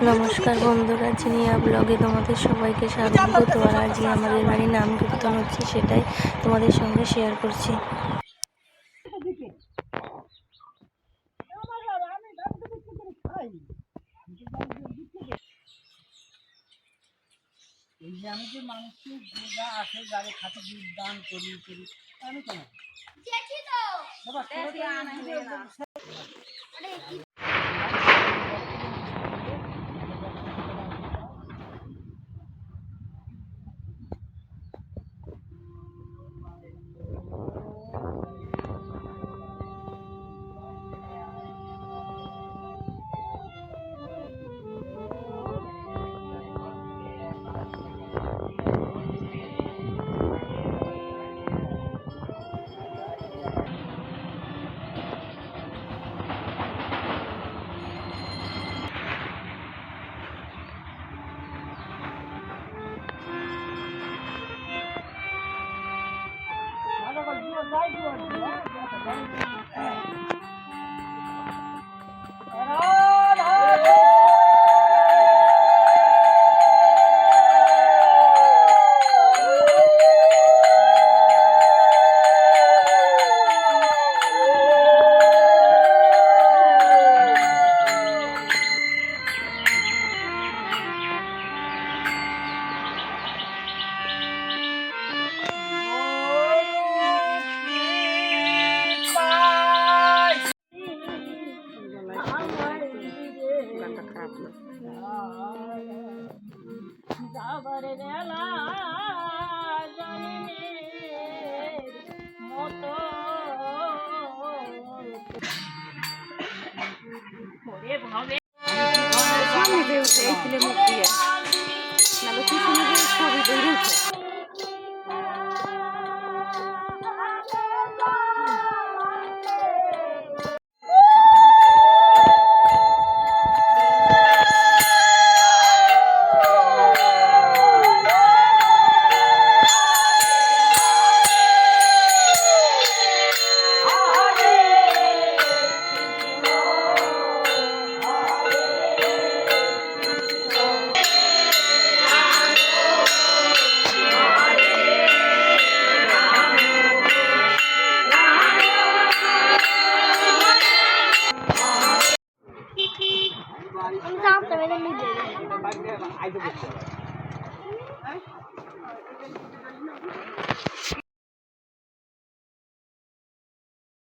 নমস্কার বন্ধুরা, জিনিয়া ব্লগে তোমাদের সবাইকে স্বাগত। তো আর আজকে আমাদের বাড়ি নাম কীর্তন হচ্ছে, সেটাই তোমাদের সঙ্গে শেয়ার করছি। আমি যে মানুষকে যা আসে যারে খাতে দান করি আমি কেন